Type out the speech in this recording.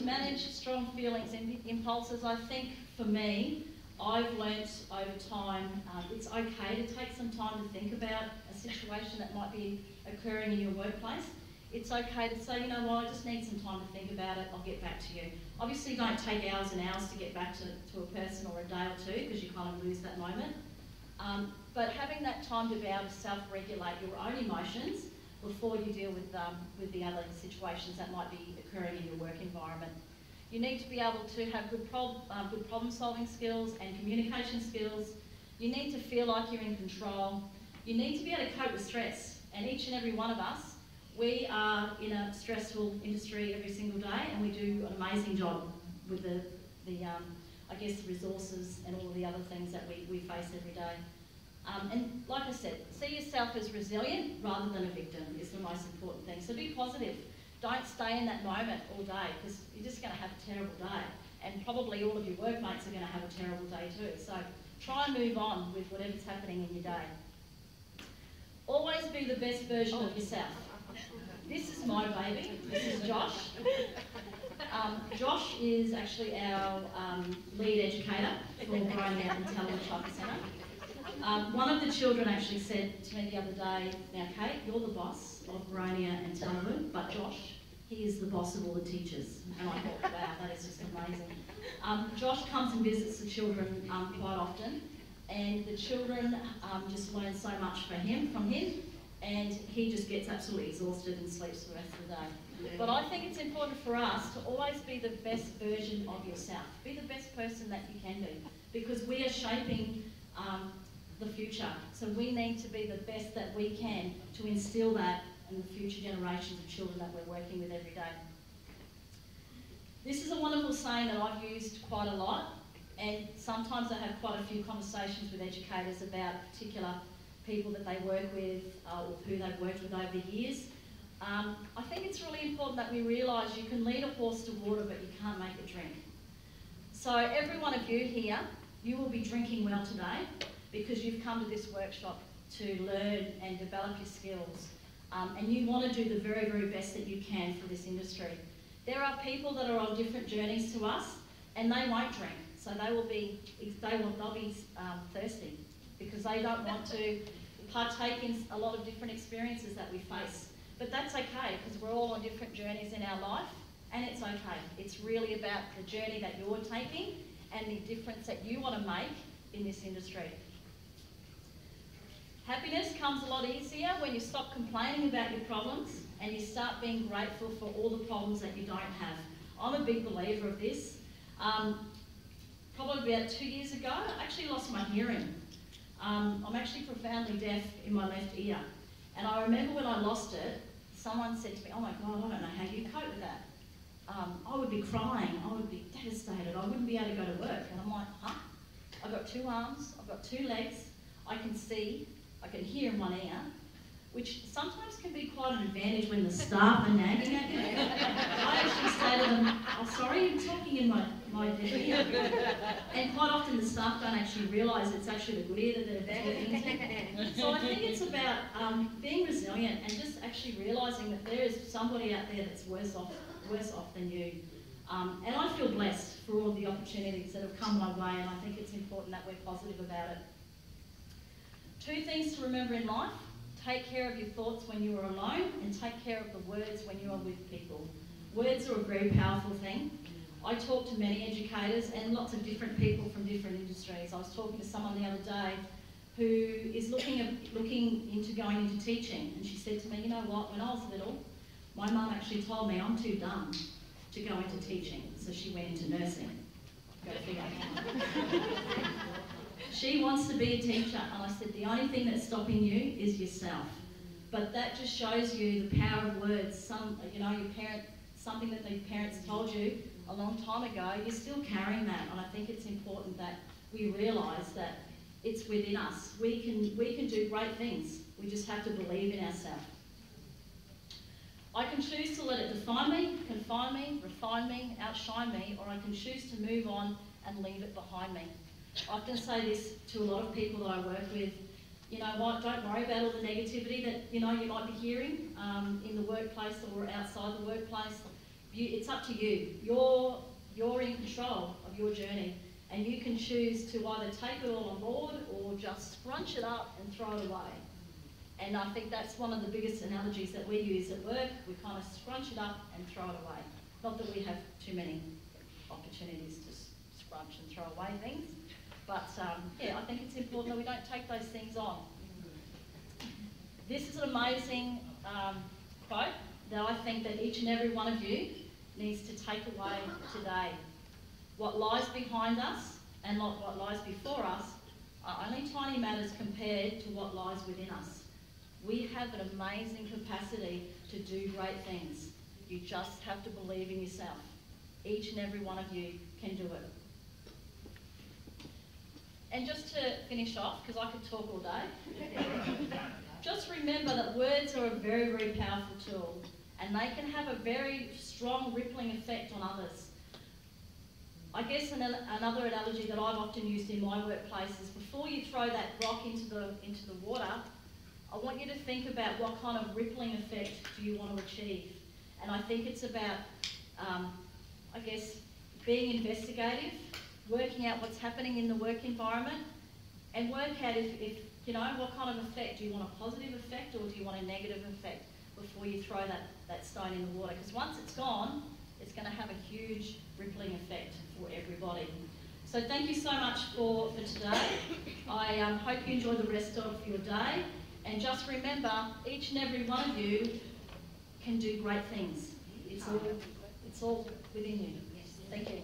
manage strong feelings and impulses, I think for me, I've learnt over time it's okay to take some time to think about a situation that might be occurring in your workplace. It's okay to say, you know what, I just need some time to think about it, I'll get back to you. Obviously don't take hours and hours to get back to a person or a day or two, because you kind of lose that moment. But having that time to be able to self-regulate your own emotions before you deal with the other situations that might be occurring in your work environment. You need to be able to have good problem-solving skills and communication skills. You need to feel like you're in control. You need to be able to cope with stress. And each and every one of us, we are in a stressful industry every single day, and we do an amazing job with the I guess, the resources and all of the other things that we face every day. And like I said, see yourself as resilient rather than a victim is the most important thing. So be positive. Don't stay in that moment all day, because you're just going to have a terrible day. And probably all of your workmates are going to have a terrible day too. So try and move on with whatever's happening in your day. Always be the best version of yourself. This is my baby. This is Josh. Josh is actually our lead educator for Growing Out and Talent Childcare Centre. One of the children actually said to me the other day, now Cait, you're the boss of Boronia and Talent, but Josh, he is the boss of all the teachers. And I thought, wow, that is just amazing. Josh comes and visits the children quite often, and the children just learn so much from him, and he just gets absolutely exhausted and sleeps the rest of the day. But I think it's important for us to always be the best version of yourself. Be the best person that you can be, because we are shaping the future. So we need to be the best that we can to instill that in the future generations of children that we're working with every day. This is a wonderful saying that I've used quite a lot, and sometimes I have quite a few conversations with educators about particular people that they work with or who they've worked with over the years. I think it's really important that we realise you can lead a horse to water, but you can't make it drink. So every one of you here, you will be drinking well today, because you've come to this workshop to learn and develop your skills. And you want to do the very, very best that you can for this industry. There are people that are on different journeys to us, and they won't drink. So they'll be thirsty, because they don't want to partake in a lot of different experiences that we face. But that's okay, because we're all on different journeys in our life, and it's okay. It's really about the journey that you're taking and the difference that you want to make in this industry. Happiness comes a lot easier when you stop complaining about your problems and you start being grateful for all the problems that you don't have. I'm a big believer of this. Probably about 2 years ago, I actually lost my hearing. I'm actually profoundly deaf in my left ear. And I remember when I lost it, someone said to me, oh my God, I don't know how you cope with that. I would be crying, I would be devastated, I wouldn't be able to go to work. And I'm like, huh? I've got 2 arms, I've got 2 legs, I can see, I can hear in one ear, which sometimes can be quite an advantage when the staff are nagging at you. I actually say to them, oh sorry, you're talking in my deaf ear. And quite often the staff don't actually realise it's actually the good ear that they're talking into. So I think it's about being resilient and just actually realising that there is somebody out there that's worse off than you. And I feel blessed for all the opportunities that have come my way, and I think it's important that we're positive about it. 2 things to remember in life. Take care of your thoughts when you are alone, and take care of the words when you are with people. Words are a very powerful thing. I talk to many educators and lots of different people from different industries. I was talking to someone the other day who is looking into going into teaching, and she said to me, you know what, when I was little, my mum actually told me I'm too dumb to go into teaching, so she went into nursing. Go figure. She wants to be a teacher, and I said the only thing that's stopping you is yourself. But that just shows you the power of words. Something that the parents told you a long time ago, you're still carrying that, and I think it's important that we realise that it's within us. We can do great things. We just have to believe in ourselves. I can choose to let it define me, confine me, refine me, outshine me, or I can choose to move on and leave it behind me. I often say this to a lot of people that I work with. You know what, don't worry about all the negativity that you might be hearing in the workplace or outside the workplace. it's up to you. You're in control of your journey, and you can choose to either take it all on board or just scrunch it up and throw it away. And I think that's one of the biggest analogies that we use at work. We kind of scrunch it up and throw it away. Not that we have too many opportunities to scrunch and throw away things, but yeah, I think it's important that we don't take those things on. This is an amazing quote that I think that each and every one of you needs to take away today. What lies behind us and what lies before us are only tiny matters compared to what lies within us. We have an amazing capacity to do great things. You just have to believe in yourself. Each and every one of you can do it. And just to finish off, because I could talk all day, just remember that words are a very, very powerful tool, and they can have a very strong rippling effect on others. I guess another analogy that I've often used in my workplace is before you throw that rock into the water, I want you to think about what kind of rippling effect do you want to achieve. And I think it's about, I guess, being investigative, working out what's happening in the work environment, and work out if you know, what kind of effect. Do you want a positive effect or do you want a negative effect before you throw that stone in the water? Because once it's gone, it's going to have a huge rippling effect for everybody. So thank you so much for today. I hope you enjoy the rest of your day. And just remember, each and every one of you can do great things. It's all within you. Thank you.